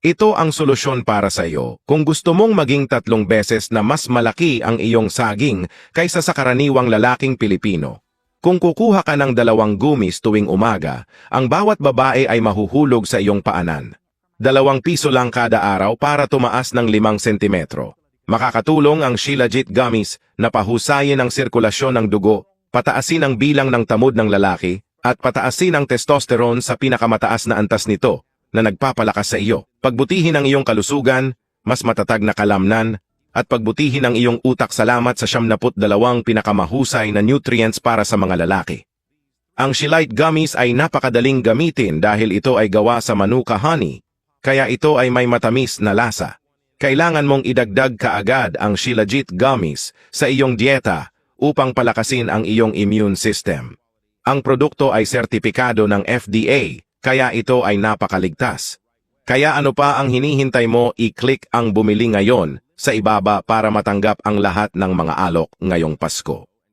Ito ang solusyon para sa iyo kung gusto mong maging 3 beses na mas malaki ang iyong saging kaysa sa karaniwang lalaking Pilipino. Kung kukuha ka ng 2 gummies tuwing umaga, ang bawat babae ay mahuhulog sa iyong paanan. 2 piso lang kada araw para tumaas ng 5 sentimetro. Makakatulong ang Shilajit Gummies na pahusayin ang sirkulasyon ng dugo, pataasin ang bilang ng tamod ng lalaki, at pataasin ang testosterone sa pinakamataas na antas nito na nagpapalakas sa iyo. Pagbutihin ang iyong kalusugan, mas matatag na kalamnan, at pagbutihin ang iyong utak salamat sa 72 pinakamahusay na nutrients para sa mga lalaki. Ang Shilajit Gummies ay napakadaling gamitin dahil ito ay gawa sa Manuka honey, kaya ito ay may matamis na lasa. Kailangan mong idagdag kaagad ang Shilajit Gummies sa iyong dieta upang palakasin ang iyong immune system. Ang produkto ay sertipikado ng FDA, kaya ito ay napakaligtas. Kaya ano pa ang hinihintay mo, i-click ang bumili ngayon sa ibaba para matanggap ang lahat ng mga alok ngayong Pasko.